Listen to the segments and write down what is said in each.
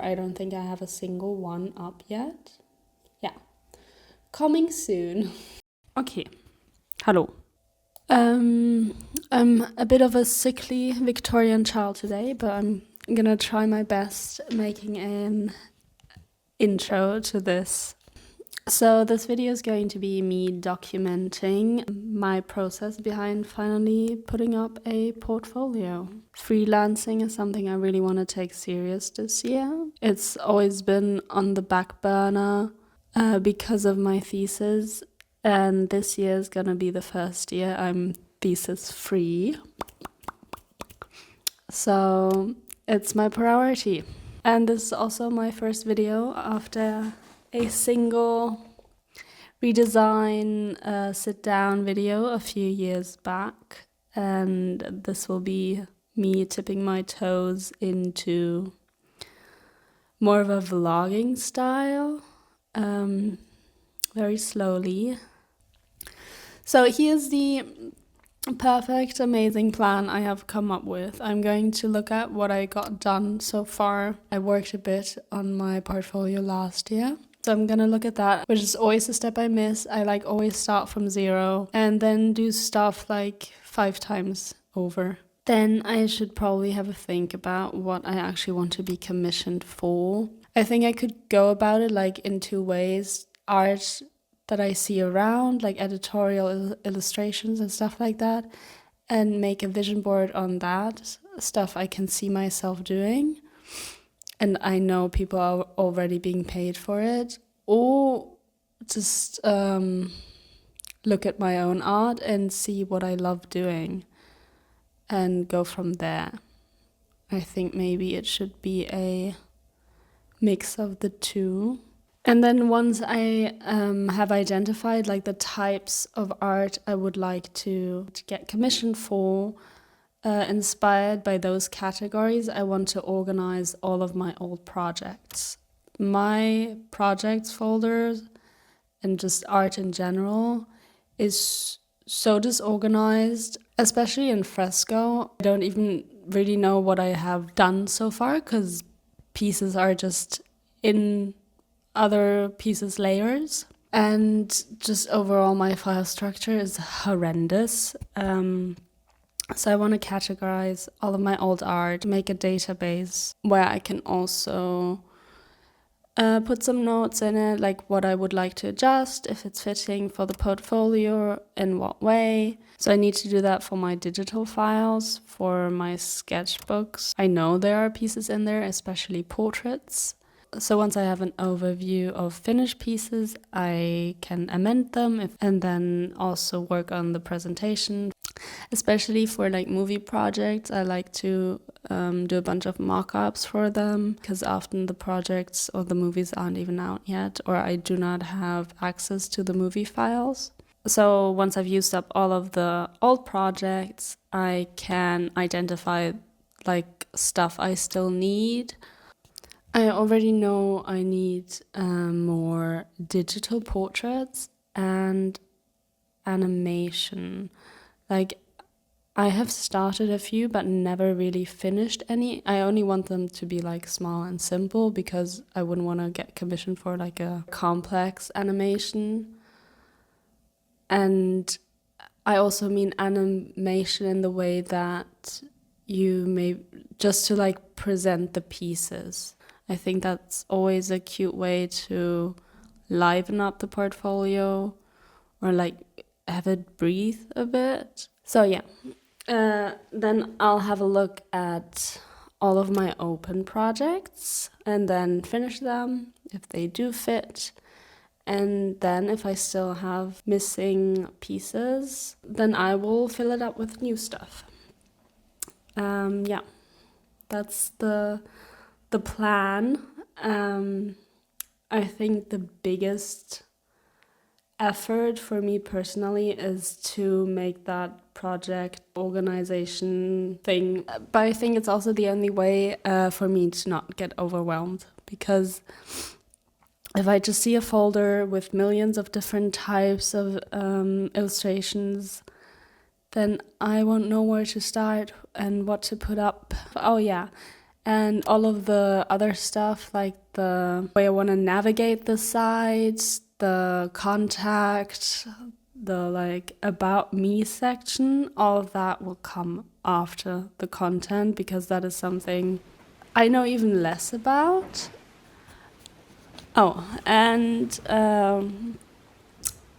I don't think I have a single one up yet. Yeah, coming soon. Okay, hallo. I'm a bit of a sickly Victorian child today, but I'm gonna try my best making an intro to this. So this video is going to be me documenting my process behind finally putting up a portfolio. Freelancing is something I really want to take serious this year. It's always been on the back burner because of my thesis, and this year is gonna be the first year I'm thesis free. So it's my priority. And this is also my first video after a single redesign sit down video a few years back. And this will be me tipping my toes into more of a vlogging style, very slowly. So here's the perfect, amazing plan I have come up with. I'm going to look at what I got done so far. I worked a bit on my portfolio last year. So I'm gonna look at that, which is always a step I miss. I always start from zero and then do stuff 5 times over. Then I should probably have a think about what I actually want to be commissioned for. I think I could go about it in 2 ways. Art that I see around, editorial illustrations and stuff like that, and make a vision board on that, stuff I can see myself doing. And I know people are already being paid for it. Or just look at my own art and see what I love doing and go from there. I think maybe it should be a mix of the two. And then once I have identified the types of art I would like to get commissioned for, inspired by those categories, I want to organize all of my old projects. My projects folders and just art in general is so disorganized, especially in fresco. I don't even really know what I have done so far because pieces are just in other pieces' layers. And just overall my file structure is horrendous. So I want to categorize all of my old art, make a database where I can also put some notes in it, what I would like to adjust, if it's fitting for the portfolio, in what way. So I need to do that for my digital files, for my sketchbooks. I know there are pieces in there, especially portraits. So once I have an overview of finished pieces, I can amend them and then also work on the presentation. Especially for movie projects, I like to do a bunch of mock-ups for them because often the projects or the movies aren't even out yet, or I do not have access to the movie files. So once I've used up all of the old projects, I can identify stuff I still need. I already know I need more digital portraits and animation. I have started a few but never really finished any. I only want them to be small and simple because I wouldn't want to get commissioned for a complex animation. And I also mean animation in the way that you may just to present the pieces. I think that's always a cute way to liven up the portfolio or have it breathe a bit. So yeah, then I'll have a look at all of my open projects and then finish them if they do fit. And then if I still have missing pieces, then I will fill it up with new stuff. Yeah, that's the plan. I think the biggest effort for me personally is to make that project organization thing. But I think it's also the only way for me to not get overwhelmed, because if I just see a folder with millions of different types of illustrations, then I won't know where to start and what to put up. Oh yeah, and all of the other stuff, like the way I want to navigate the site, the contact, the like about me section, all of that will come after the content, because that is something I know even less about. Oh, and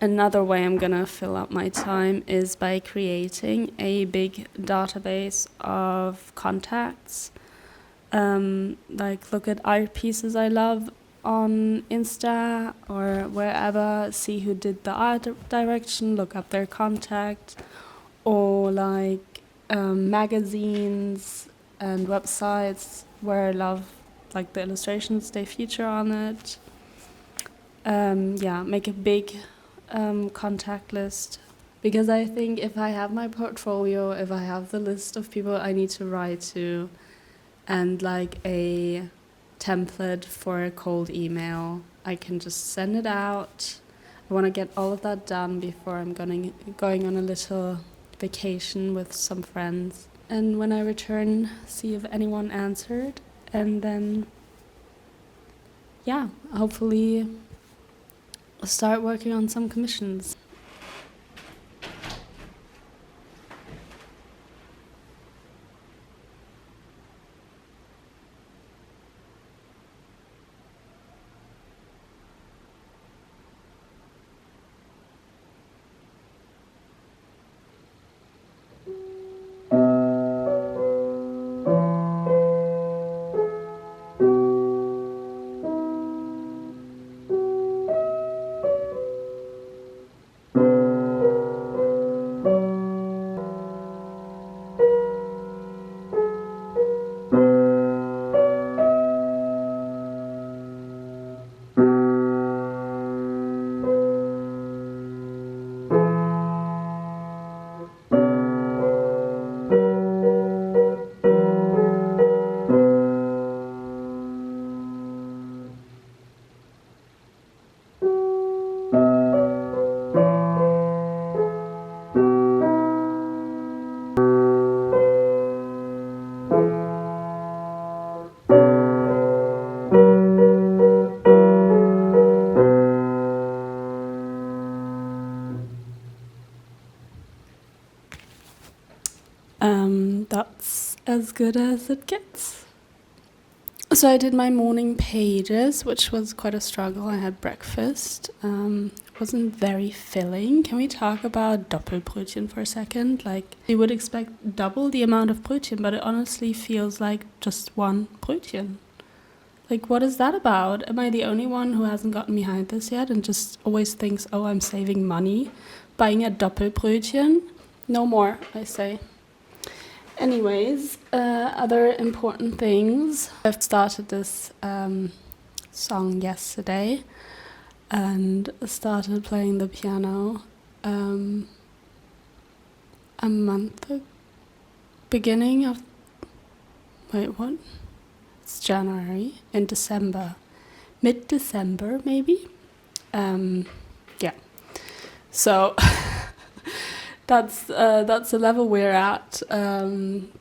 another way I'm gonna fill up my time is by creating a big database of contacts. Like look at art pieces I love on Insta or wherever, see who did the art direction, look up their contact, or like magazines and websites where I love like the illustrations they feature on it. Yeah, make a big contact list, because I think if I have my portfolio, if I have the list of people I need to write to, and like a template for a cold email, I can just send it out. I want to get all of that done before I'm going on a little vacation with some friends. And when I return, see if anyone answered. And then, yeah, hopefully start working on some commissions. That's as good as it gets. So I did my morning pages, which was quite a struggle. I had breakfast. Wasn't very filling. Can we talk about Doppelbrötchen for a second? Like, you would expect double the amount of Brötchen, but it honestly feels like just one Brötchen. Like, what is that about? Am I the only one who hasn't gotten behind this yet and just always thinks, oh, I'm saving money buying a Doppelbrötchen? No more, I say. Anyways, other important things. I've started this song yesterday and started playing the piano a month ago. Beginning of... Wait, what? It's January. In December. Mid-December, maybe? Yeah. So... That's the level we're at, but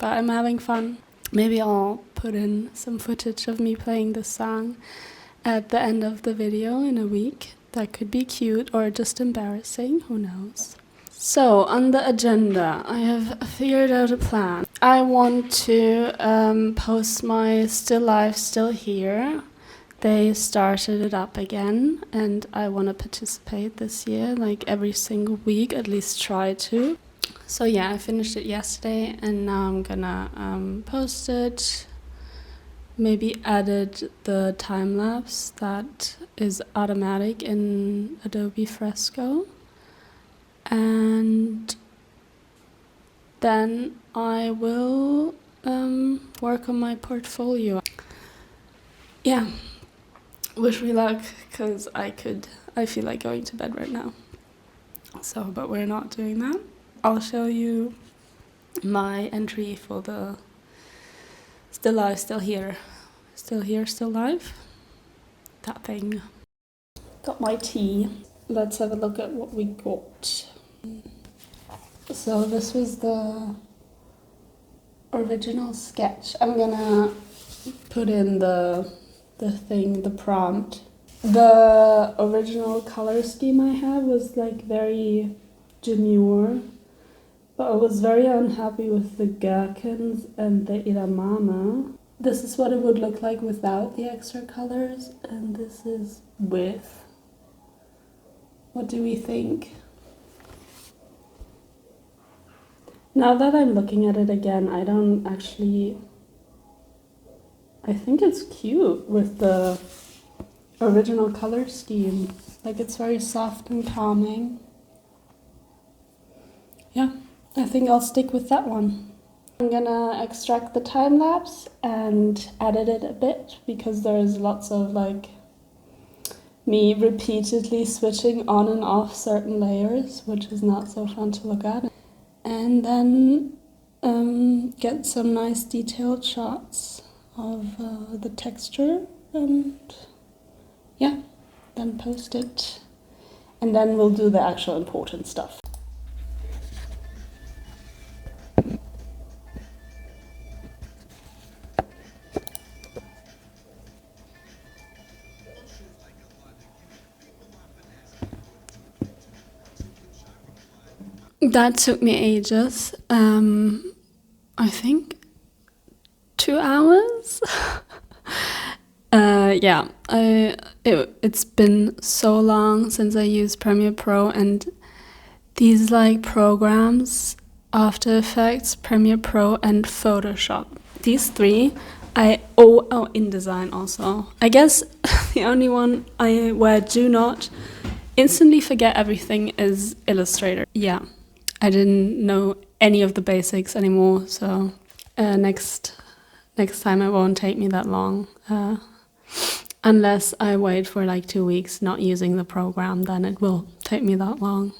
I'm having fun. Maybe I'll put in some footage of me playing this song at the end of the video in a week. That could be cute or just embarrassing, who knows. So, on the agenda, I have figured out a plan. I want to post my Still Life, Still Here. They started it up again, and I want to participate this year, like every single week, at least try to. So yeah, I finished it yesterday, and now I'm gonna post it. Maybe added the time lapse that is automatic in Adobe Fresco, and then I will work on my portfolio. Yeah. Wish me luck, because I feel like going to bed right now. So, but we're not doing that. I'll show you my entry for the Still Live, Still Here. Still Here, Still Live. That thing. Got my tea. Let's have a look at what we got. So this was the original sketch. I'm gonna put in the thing, the prompt. The original color scheme I had was like very demure, but I was very unhappy with the gherkins and the edamame. This is what it would look like without the extra colors, and this is with. What do we think? Now that I'm looking at it again, I don't actually. I think it's cute with the original color scheme. Like it's very soft and calming. Yeah, I think I'll stick with that one. I'm gonna extract the time lapse and edit it a bit because there's lots of like me repeatedly switching on and off certain layers, which is not so fun to look at. And then get some nice detailed shots of the texture and yeah, then post it. And then we'll do the actual important stuff. That took me ages. I think 2 hours. Yeah, it's been so long since I used Premiere Pro, and these like programs, After Effects, Premiere Pro, and Photoshop. These three, InDesign also. I guess the only one where I do not instantly forget everything is Illustrator. Yeah, I didn't know any of the basics anymore, so next time it won't take me that long. Unless I wait for like 2 weeks not using the program, then it will take me that long.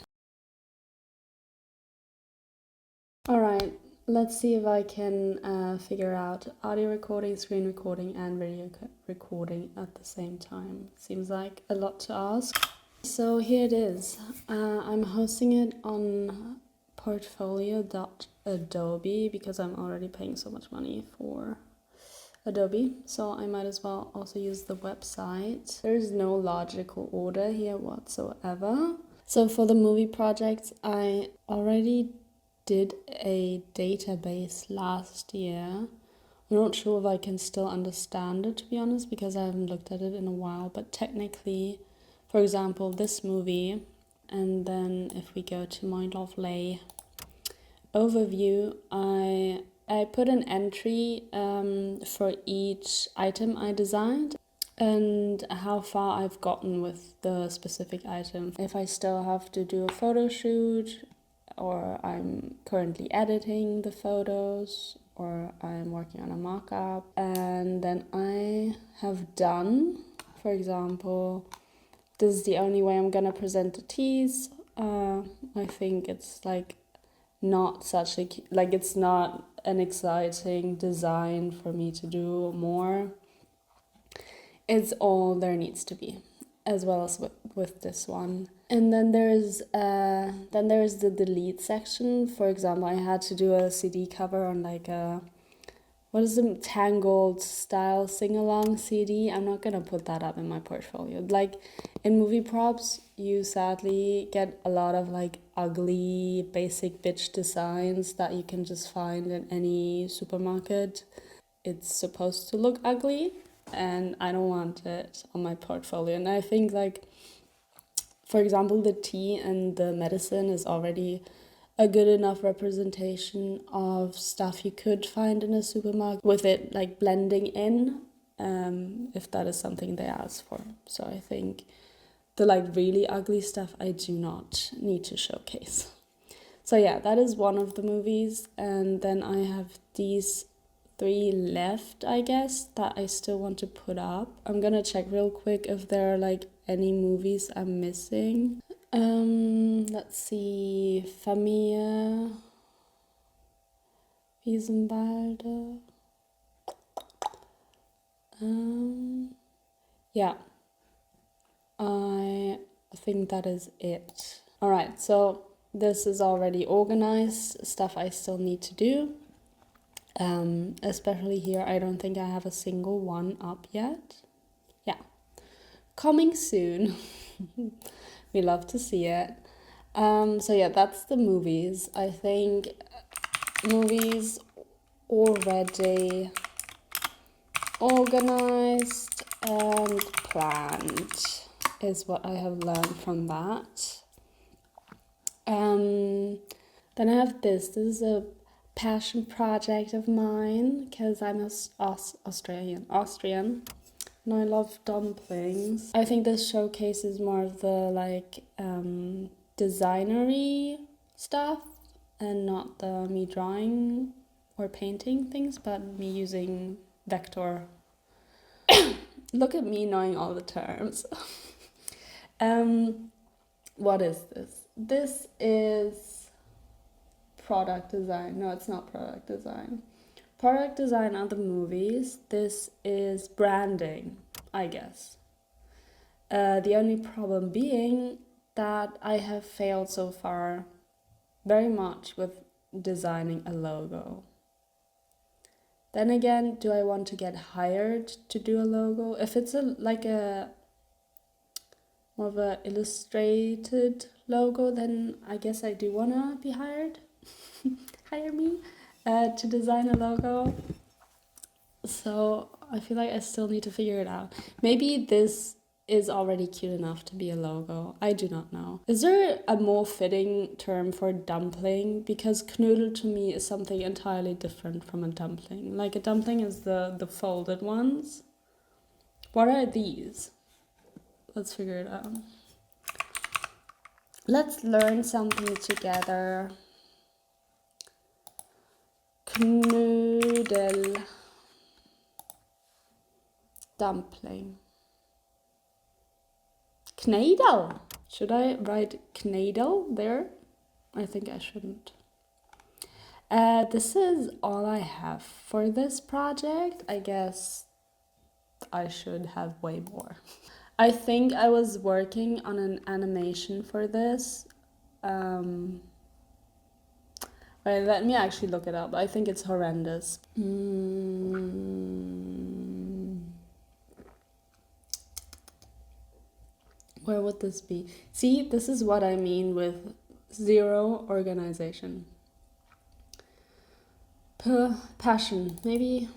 Alright, let's see if I can figure out audio recording, screen recording, and video recording at the same time. Seems like a lot to ask. So here it is. I'm hosting it on portfolio.adobe because I'm already paying so much money for Adobe, so I might as well also use the website. There's no logical order here whatsoever. So for the movie projects, I already did a database last year. I'm not sure if I can still understand it, to be honest, because I haven't looked at it in a while, but technically, for example, this movie, and then if we go to my lovely overview, I put an entry for each item I designed and how far I've gotten with the specific item. If I still have to do a photo shoot, or I'm currently editing the photos, or I'm working on a mock-up. And then I have done, for example, this is the only way I'm gonna present the teas. I think it's like not such a, like it's not an exciting design for me to do more. It's all there needs to be, as well as with this one. And then there's the delete section. For example, I had to do a CD cover on like a, what is the Tangled style sing-along CD? I'm not gonna put that up in my portfolio. Like in movie props, you sadly get a lot of like ugly basic bitch designs that you can just find in any supermarket. It's supposed to look ugly, and I don't want it on my portfolio. And I think like, for example, the tea and the medicine is already a good enough representation of stuff you could find in a supermarket with it like blending in, if that is something they ask for. So I think the like really ugly stuff I do not need to showcase. So yeah, that is one of the movies, and then I have these 3 left, I guess, that I still want to put up. I'm gonna check real quick if there are like any movies I'm missing. Let's see, Familie, Wiesenwalde. Yeah, I think that is it. All right, so this is already organized, stuff I still need to do. Especially here, I don't think I have a single one up yet. Yeah, coming soon. We love to see it. So yeah, that's the movies. I think movies already organized and planned is what I have learned from that. Then I have this. This is a passion project of mine because I'm Australian, and I love dumplings. I think this showcases more of the like designery stuff and not the me drawing or painting things, but me using vector. Look at me knowing all the terms. What is this? This is product design. No, it's not product design. Product design are the movies. This is branding, I guess. The only problem being that I have failed so far very much with designing a logo. Then again, do I want to get hired to do a logo? If it's like a more of a illustrated logo, then I guess I do wanna be hired. Hire me to design a logo. So I feel like I still need to figure it out. Maybe this is already cute enough to be a logo. I do not know. Is there a more fitting term for dumpling? Because knödel to me is something entirely different from a dumpling. Like a dumpling is the folded ones. What are these? Let's figure it out. Let's learn something together. Knödel. Dumpling. Knädel. Should I write knädel there? I think I shouldn't. This is all I have for this project. I guess I should have way more. I think I was working on an animation for this. Wait, let me actually look it up. I think it's horrendous. Where would this be? See, this is what I mean with zero organization. Passion, maybe.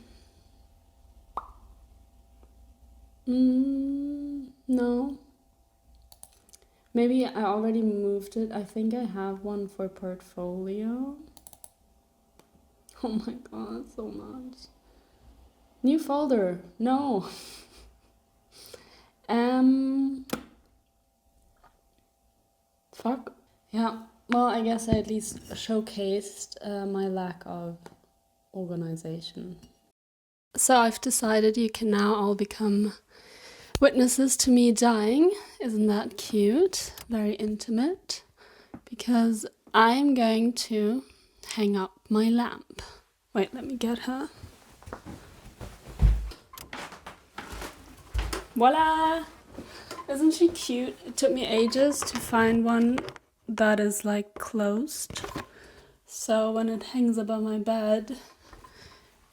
No. Maybe I already moved it. I think I have one for portfolio. Oh my god, so much. New folder. No. Fuck. Yeah. Well, I guess I at least showcased my lack of organization. So I've decided you can now all become witnesses to me dying. Isn't that cute? Very intimate. Because I'm going to hang up my lamp. Wait, let me get her. Voila! Isn't she cute? It took me ages to find one that is like closed. So when it hangs above my bed,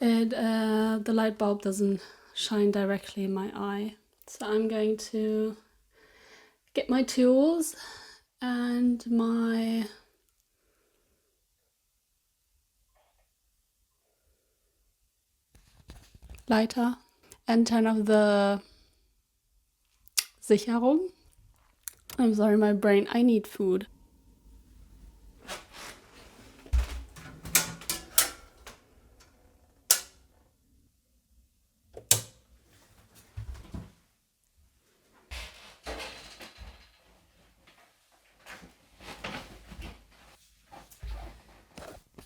the light bulb doesn't shine directly in my eye. So I'm going to get my tools and my lighter and turn off the Sicherung. I'm sorry, my brain. I need food.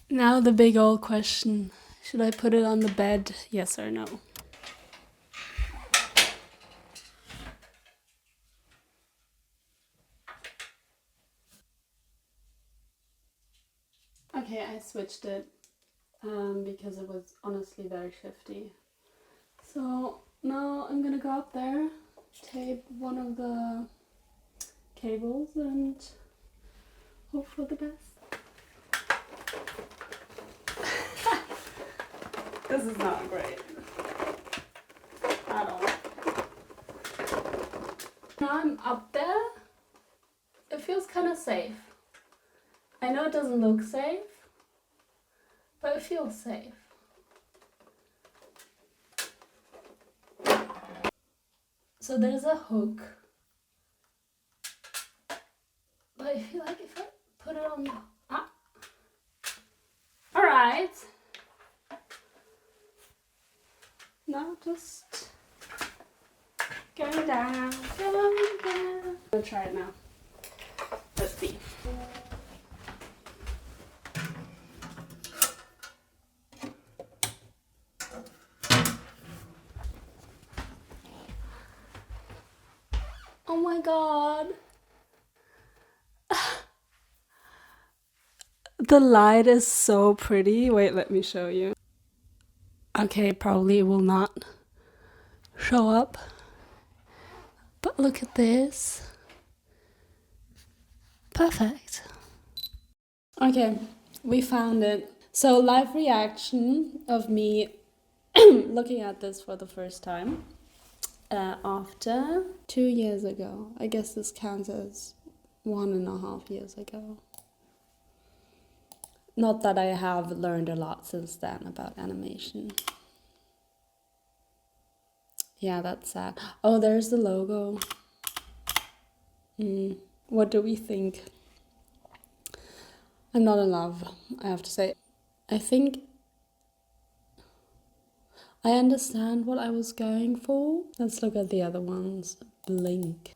Now the big old question. Should I put it on the bed? Yes or no? Okay, I switched it because it was honestly very shifty. So now I'm gonna go up there, tape one of the cables and hope for the best. This is not great at all. Now I'm up there. It feels kind of safe. I know it doesn't look safe, but it feels safe. So there's a hook, but I feel like if I put it on the... Alright. Now just going down, going down. I'm gonna try it now. Let's see. Oh my god. The light is so pretty. Wait, let me show you. Okay, probably will not show up. But look at this. Perfect. Okay, we found it. So live reaction of me looking at this for the first time after 2 years ago. I guess this counts as 1.5 years ago. Not that I have learned a lot since then about animation. Yeah, that's sad. Oh, there's the logo. What do we think? I'm not in love, I have to say. I think I understand what I was going for. Let's look at the other ones. Blink.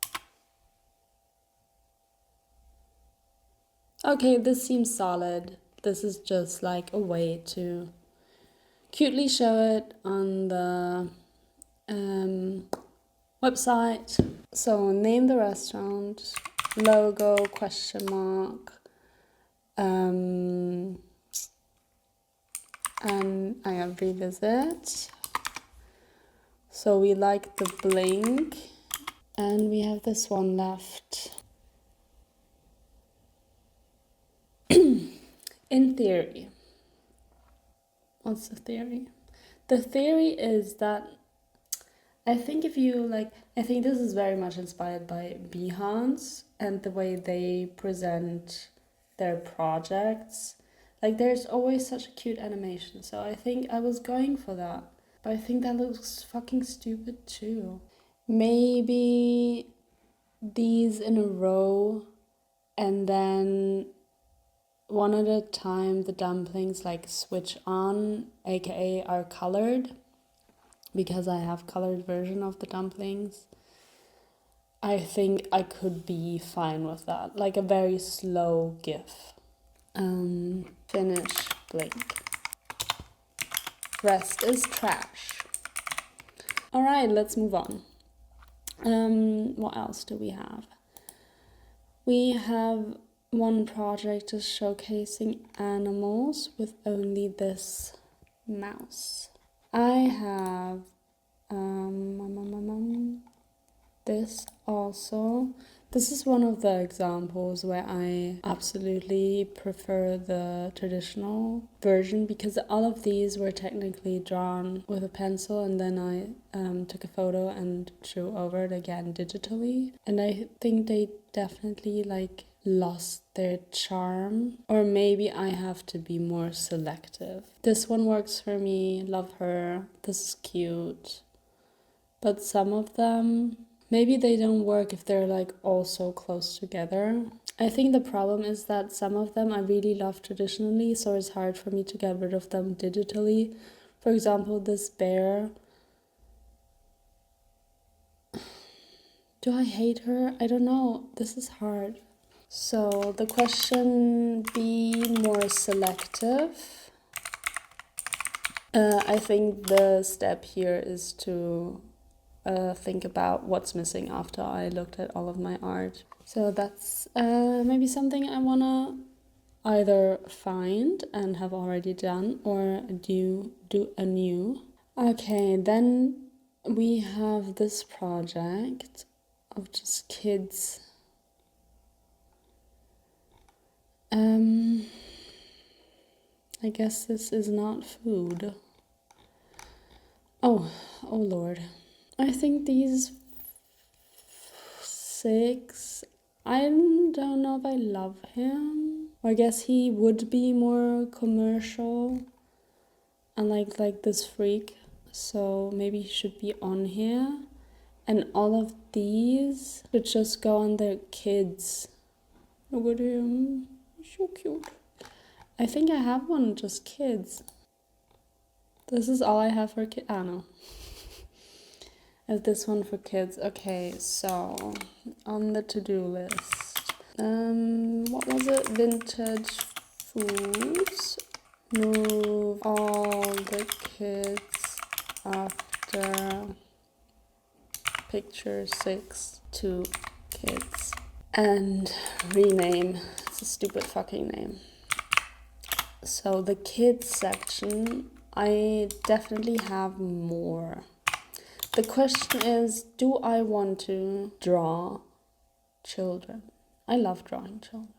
Okay, this seems solid. This is just like a way to cutely show it on the website. So name the restaurant, logo, question mark, and I have revisit. So we like the blink, and we have this one left. In theory. What's the theory? The theory is that I think if you like, I think this is very much inspired by Behance and the way they present their projects. Like there's always such a cute animation. So I think I was going for that. But I think that looks fucking stupid too. Maybe these in a row and then one at a time the dumplings like switch on, aka are colored, because I have colored version of the dumplings. I think I could be fine with that, like a very slow gif. Finish, blink. Rest is trash. All right, let's move on. What else do we have? We have one project is showcasing animals with only this mouse. I have this also. This is one of the examples where I absolutely prefer the traditional version because all of these were technically drawn with a pencil and then I took a photo and drew over it again digitally. And I think they definitely like lost their charm, or maybe I have to be more selective. This one works for me, love her, this is cute. But some of them, maybe they don't work if they're like all so close together. I think the problem is that some of them I really love traditionally, so it's hard for me to get rid of them digitally. For example, this bear. Do I hate her? I don't know. This is hard. So the question, be more selective. I think the step here is to think about what's missing after I looked at all of my art. So that's maybe something I wanna either find and have already done or do anew. Okay, then we have this project of just kids. I guess this is not food. Oh Lord. I think these 6, I don't know if I love him. I guess he would be more commercial and like this freak. So maybe he should be on here. And all of these should just go on the kids. Look at him. He's so cute. I think I have one just kids. This is all I have for kids. Ah, no. Is this one for kids? Okay, so on the to-do list. What was it? Vintage foods. Move all the kids after picture 6 to kids. And rename. It's a stupid fucking name. So the kids section, I definitely have more. The question is, do I want to draw children? I love drawing children.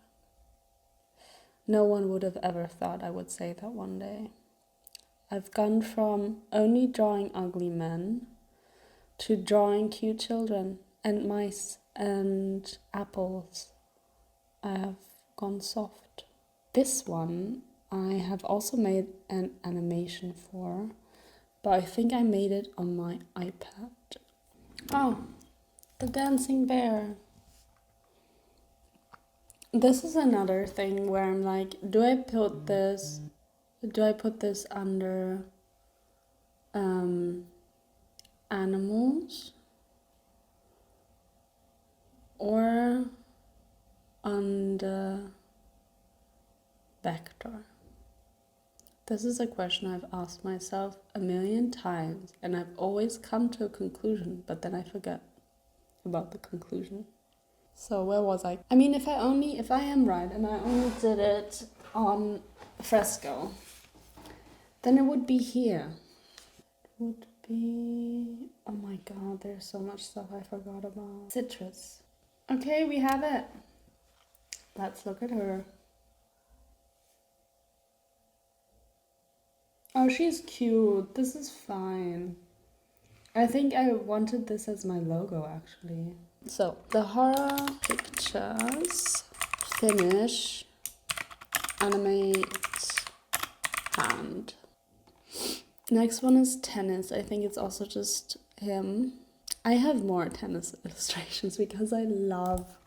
No one would have ever thought I would say that one day. I've gone from only drawing ugly men to drawing cute children and mice and apples. I have gone soft. This one I have also made an animation for, but I think I made it on my iPad. Oh, the dancing bear. This is another thing where I'm like, do I put this under animals or under vector? This is a question I've asked myself a million times, and I've always come to a conclusion, but then I forget about the conclusion. So where was I? I mean, if I am right and I only did it on fresco, then it would be here. It would be, oh my god, there's so much stuff I forgot about. Citrus. Okay, we have it. Let's look at her. Oh, she's cute. This is fine. I think I wanted this as my logo, actually. So, the horror pictures, finish, animate, hand. Next one is tennis. I think it's also just him. I have more tennis illustrations because I love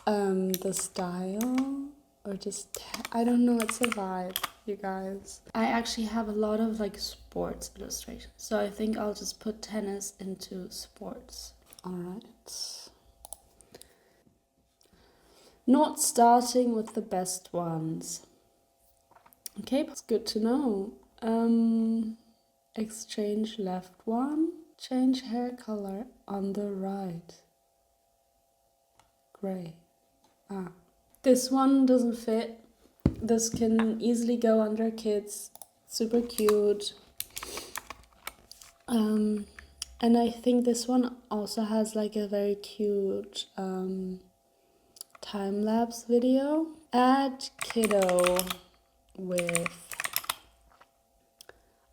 the style, or just, I don't know, it's a vibe, you guys. I actually have a lot of like sports illustrations, so I think I'll just put tennis into sports. Alright. Not starting with the best ones. Okay, that's good to know. Exchange left one. Change hair color on the right. Gray. Ah. This one doesn't fit. This can easily go under kids. Super cute. And I think this one also has like a very cute time-lapse video. Add kiddo with,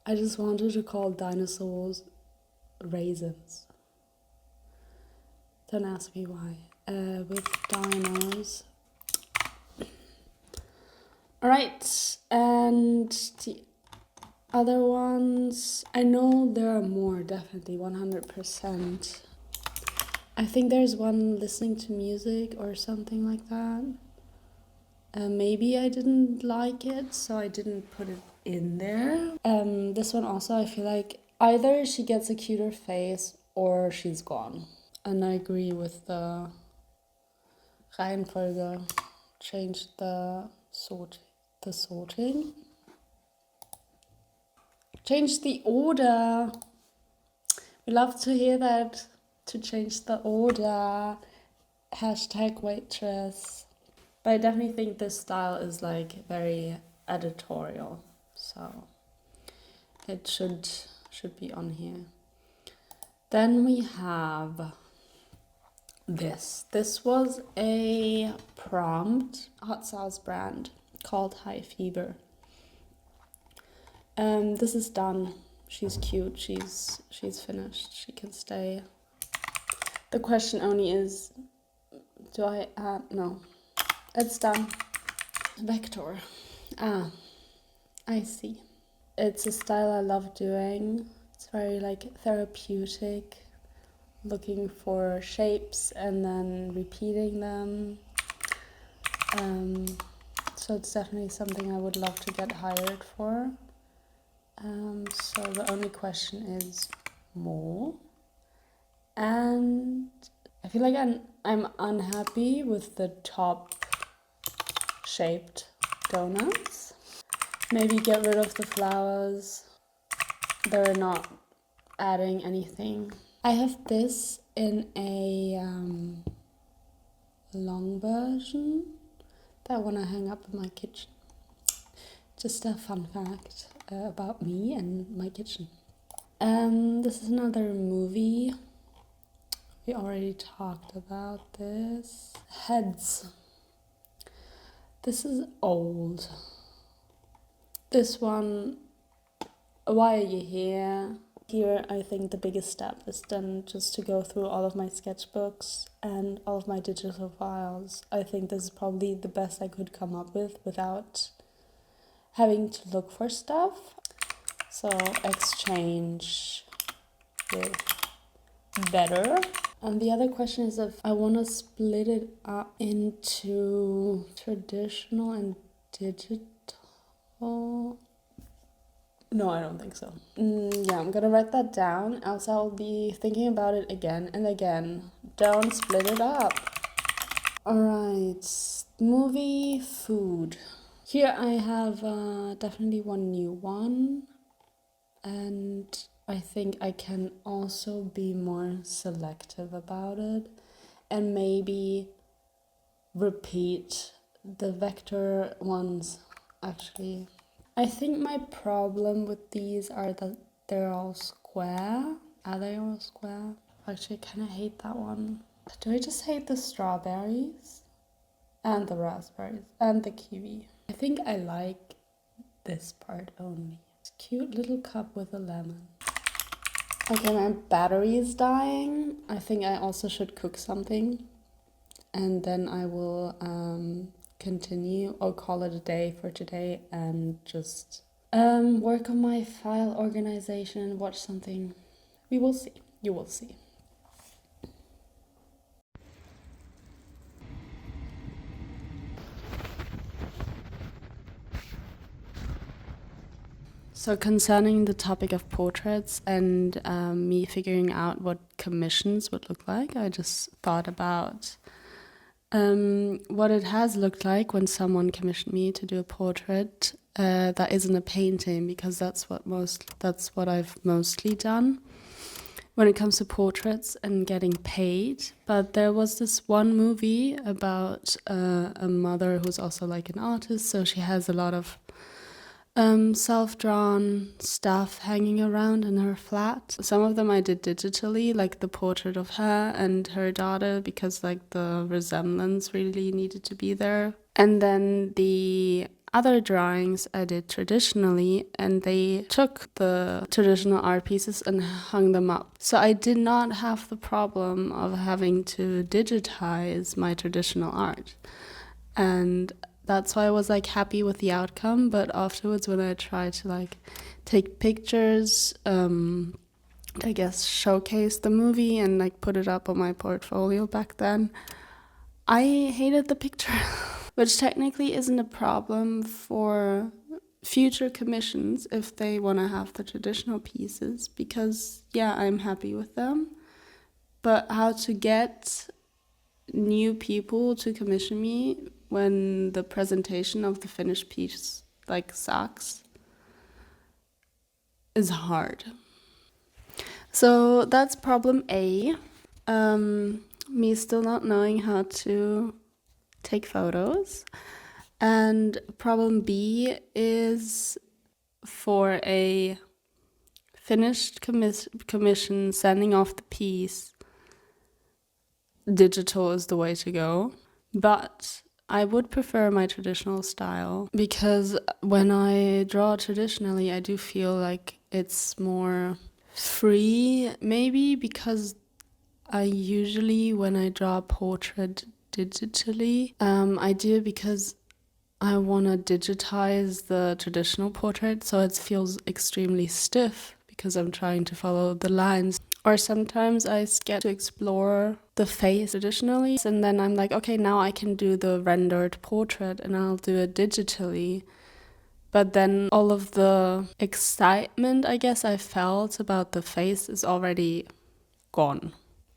I just wanted to call dinosaurs raisins. Don't ask me why. With dinos. Alright, and the other ones, I know there are more, definitely, 100%. I think there's one listening to music or something like that. Maybe I didn't like it, so I didn't put it in there. This one also, I feel like either she gets a cuter face or she's gone. And I agree with the Reihenfolge. Change the sorting. Change the order. We love to hear that. To change the order. Hashtag waitress. But I definitely think this style is like very editorial, so it should be on here. Then we have this. This was a prompt hot sauce brand called High Fever. This is done. she's cute, she's finished, she can stay. The question only is, do I add? No, it's done. Vector. Ah, I see. It's a style I love doing. It's very like therapeutic, looking for shapes and then repeating them. So it's definitely something I would love to get hired for. So the only question is more. And I feel like I'm unhappy with the top shaped donuts. Maybe get rid of the flowers. They're not adding anything. I have this in a long version that I want to hang up in my kitchen. Just a fun fact about me and my kitchen. This is another movie. We already talked about this. Heads. This is old. This one, why are you here? Here, I think the biggest step is then just to go through all of my sketchbooks and all of my digital files. I think this is probably the best I could come up with without having to look for stuff. So exchange with better. And the other question is if I want to split it up into traditional and digital. No, I don't think so. Yeah, I'm gonna write that down, else I'll be thinking about it again and again. Don't split it up. Alright, movie, food. Here I have definitely one new one, and I think I can also be more selective about it and maybe repeat the vector ones actually. I think my problem with these are that they're all square. Are they all square? Actually, I kind of hate that one. Do I just hate the strawberries? And the raspberries and the kiwi. I think I like this part only. It's a cute little cup with a lemon. Okay, my battery is dying. I think I also should cook something. And then I will continue or call it a day for today and just work on my file organization and watch something. We will see. You will see. So concerning the topic of portraits and me figuring out what commissions would look like, I just thought about what it has looked like when someone commissioned me to do a portrait that isn't a painting, because that's what I've mostly done when it comes to portraits and getting paid. But there was this one movie about a mother who's also like an artist, so she has a lot of self-drawn stuff hanging around in her flat. Some of them I did digitally, like the portrait of her and her daughter, because like the resemblance really needed to be there. And then the other drawings I did traditionally, and they took the traditional art pieces and hung them up. So I did not have the problem of having to digitize my traditional art. And that's why I was like happy with the outcome. But afterwards, when I tried to like take pictures, I guess showcase the movie and like put it up on my portfolio back then, I hated the picture, which technically isn't a problem for future commissions if they want to have the traditional pieces, because yeah, I'm happy with them. But how to get new people to commission me when the presentation of the finished piece like sucks is hard. So that's problem A. Me still not knowing how to take photos. And problem B is for a finished commission, sending off the piece, digital is the way to go. But I would prefer my traditional style, because when I draw traditionally, I do feel like it's more free, maybe because I usually, when I draw a portrait digitally, I do it because I want to digitize the traditional portrait, so it feels extremely stiff because I'm trying to follow the lines. Or sometimes I get to explore the face traditionally, and then I'm like, okay, now I can do the rendered portrait and I'll do it digitally. But then all of the excitement, I guess, I felt about the face is already gone.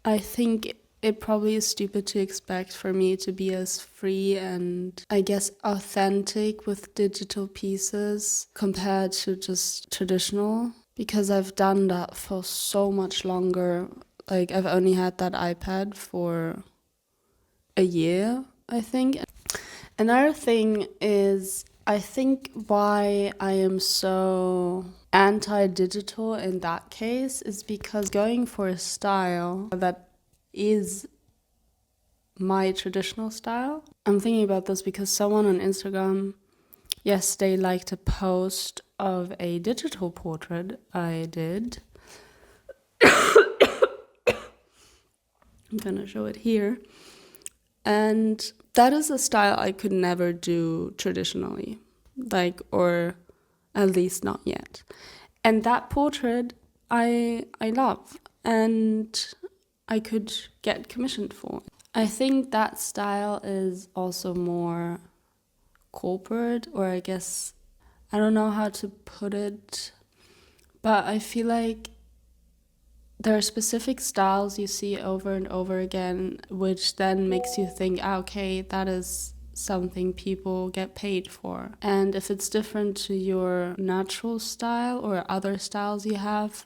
I think it probably is stupid to expect for me to be as free and, I guess, authentic with digital pieces compared to just traditional, because I've done that for so much longer. Like, I've only had that iPad for a year, I think. Another thing is, I think why I am so anti-digital in that case is because going for a style that is my traditional style. I'm thinking about this because someone on Instagram yesterday liked a post of a digital portrait I did. I'm gonna show it here. And that is a style I could never do traditionally, like, or at least not yet. And that portrait I love and I could get commissioned for. I think that style is also more corporate, or I guess, I don't know how to put it, but I feel like there are specific styles you see over and over again, which then makes you think, okay, that is something people get paid for. And if it's different to your natural style or other styles you have,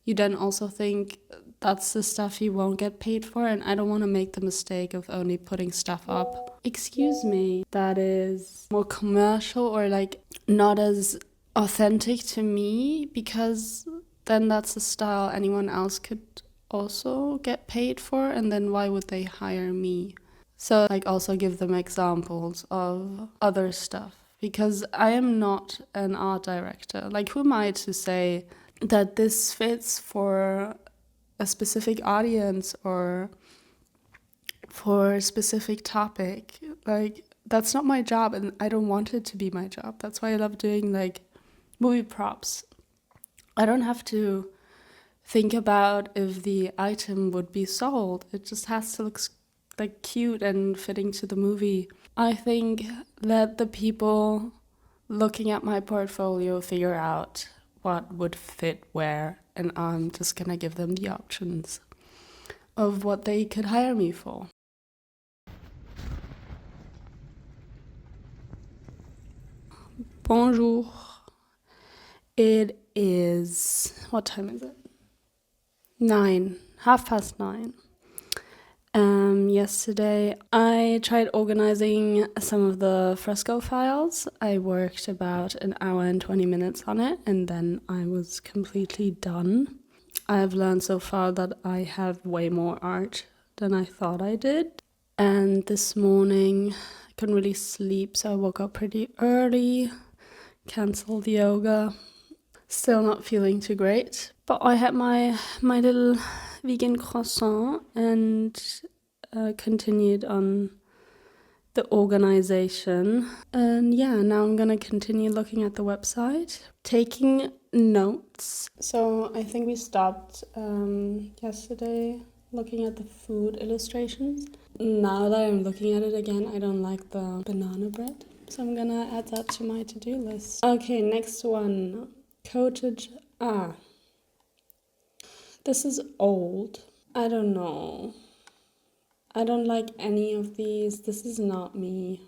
you then also think that's the stuff you won't get paid for. And I don't want to make the mistake of only putting stuff up, excuse me, that is more commercial or like not as authentic to me, because then that's a style anyone else could also get paid for, and then why would they hire me? So like also give them examples of other stuff, because I am not an art director. Like, who am I to say that this fits for a specific audience or for a specific topic? Like, that's not my job, and I don't want it to be my job. That's why I love doing like movie props. I don't have to think about if the item would be sold. It just has to look like cute and fitting to the movie. I think let the people looking at my portfolio figure out what would fit where, and I'm just gonna give them the options of what they could hire me for. Bonjour. It is, what time is it? 9, 9:30. Yesterday I tried organizing some of the fresco files. I worked about an hour and 20 minutes on it, and then I was completely done. I've learned so far that I have way more art than I thought I did. And this morning I couldn't really sleep, so I woke up pretty early, cancelled yoga. Still not feeling too great, but I had my little vegan croissant and continued on the organization. And yeah, now I'm gonna continue looking at the website, taking notes. So I think we stopped yesterday looking at the food illustrations. Now that I'm looking at it again, I don't like the banana bread, so I'm gonna add that to my to-do list. Okay, next one. Coated. This is old. I don't know. I don't like any of these. This is not me.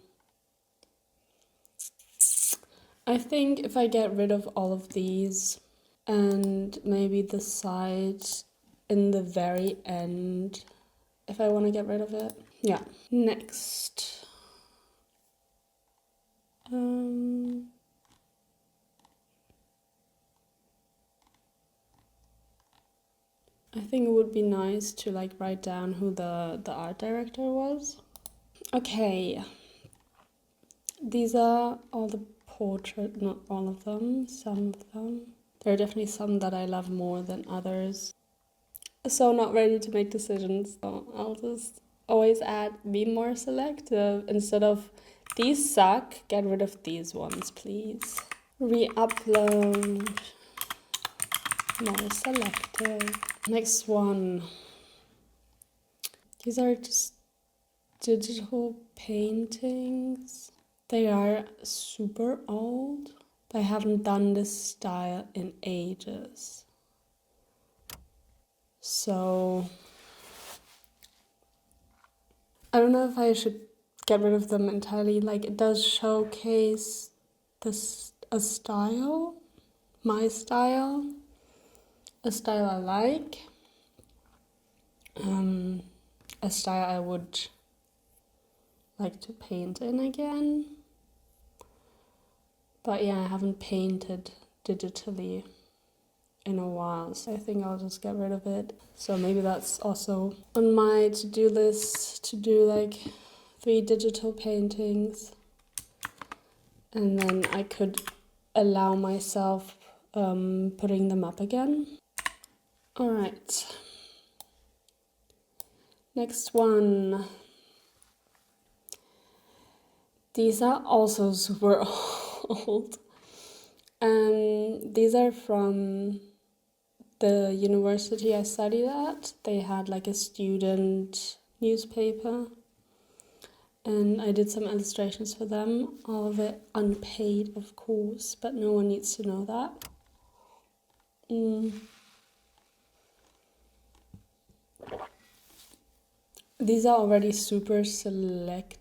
I think if I get rid of all of these and maybe the side in the very end, if I want to get rid of it. Yeah. Next. I think it would be nice to like write down who the art director was. Okay. These are all the portrait, not all of them, some of them. There are definitely some that I love more than others. So not ready to make decisions. So I'll just always add be more selective. Instead of these suck, get rid of these ones, please. Re-upload. More selective. Next one. These are just digital paintings. They are super old. I haven't done this style in ages. So I don't know if I should get rid of them entirely. Like, it does showcase this a style, my style, a style I like, a style I would like to paint in again. But yeah, I haven't painted digitally in a while, so I think I'll just get rid of it. So maybe that's also on my to-do list, to do like 3 digital paintings, and then I could allow myself putting them up again. All right, next one. These are also super old. These are from the university I studied at. They had like a student newspaper, and I did some illustrations for them, all of it unpaid, of course, but no one needs to know that. These are already super selected,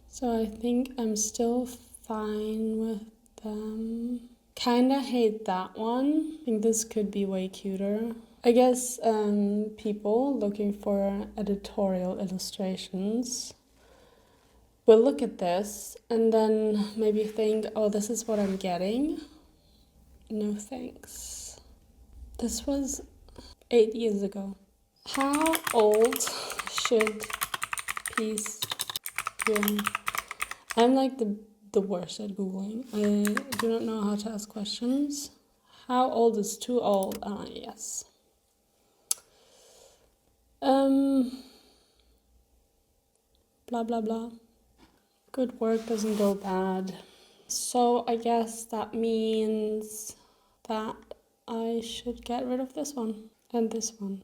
so I think I'm still fine with them. Kinda hate that one. I think this could be way cuter. I guess people looking for editorial illustrations will look at this and then maybe think, oh, this is what I'm getting. No thanks. This was 8 years ago. How old should piece be? I'm like the worst at Googling. I do not know how to ask questions. How old is too old? Yes. Blah blah blah. Good work doesn't go bad. So I guess that means that I should get rid of this one and this one.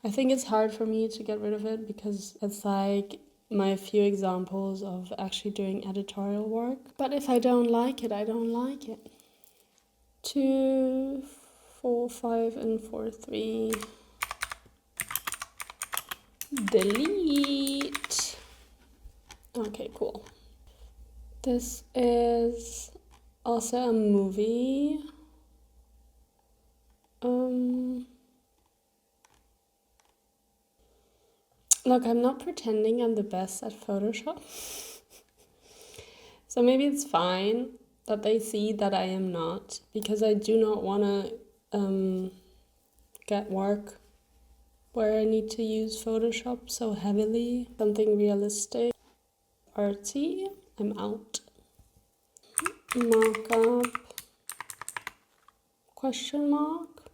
I think it's hard for me to get rid of it because it's like my few examples of actually doing editorial work. But if I don't like it, I don't like it. 2, 4, 5, and 4, 3. Delete. Okay, cool. This is also a movie. Look, I'm not pretending I'm the best at Photoshop. So maybe it's fine that they see that I am not, because I do not want to get work where I need to use Photoshop so heavily. Something realistic, artsy, I'm out. Markup, question mark.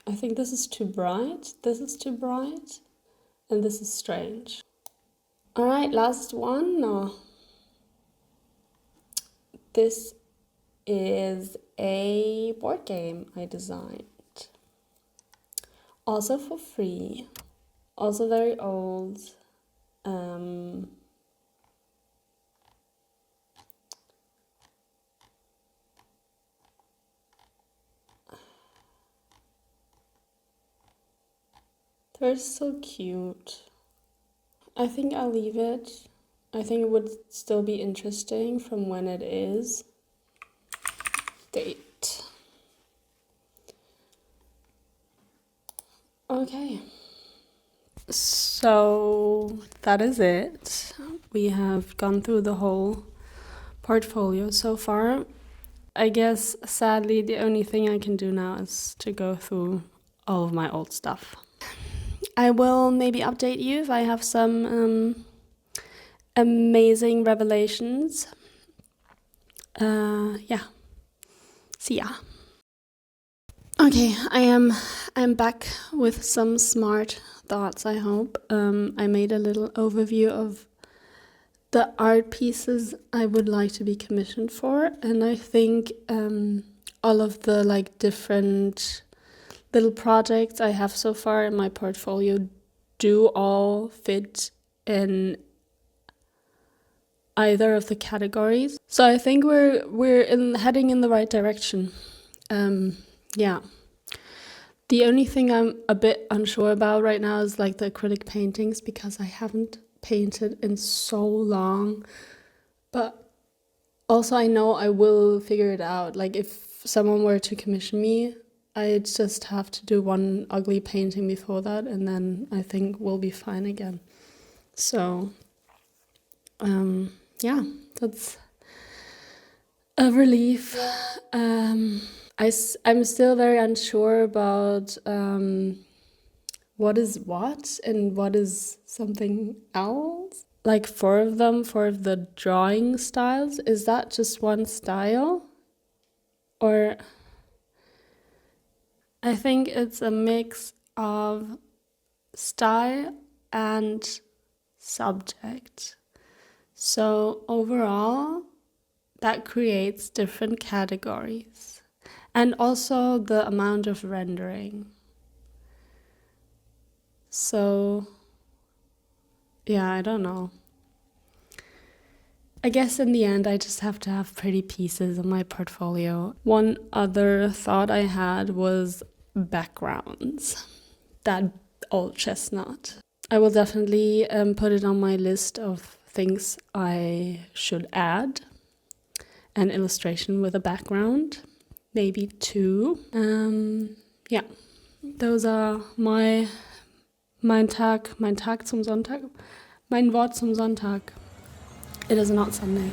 I think this is too bright, this is too bright, and this is strange. All right, last one. No. This is a board game I designed. Also for free. Also very old. They're so cute. I think I'll leave it. I think it would still be interesting from when it is. Date. Okay. So that is it. We have gone through the whole portfolio so far. I guess sadly the only thing I can do now is to go through all of my old stuff. I will maybe update you if I have some amazing revelations. Yeah. See ya. Okay, I'm back with some smart thoughts, I hope. I made a little overview of the art pieces I would like to be commissioned for, and I think all of the like different little projects I have so far in my portfolio do all fit in either of the categories. So I think we're heading in the right direction. Yeah. The only thing I'm a bit unsure about right now is like the acrylic paintings, because I haven't painted in so long. But also I know I will figure it out. Like if someone were to commission me, I'd just have to do one ugly painting before that, and then I think we'll be fine again. So yeah, that's a relief. I'm still very unsure about what is what and what is something else. Like four of the drawing styles, is that just one style? Or I think it's a mix of style and subject. So overall, that creates different categories. And also the amount of rendering. So, yeah, I don't know. I guess in the end, I just have to have pretty pieces on my portfolio. One other thought I had was backgrounds. That old chestnut. I will definitely put it on my list of things I should add. An illustration with a background. Maybe two. Ja, those are mein Tag zum Sonntag. Mein Wort zum Sonntag. It is not Sunday.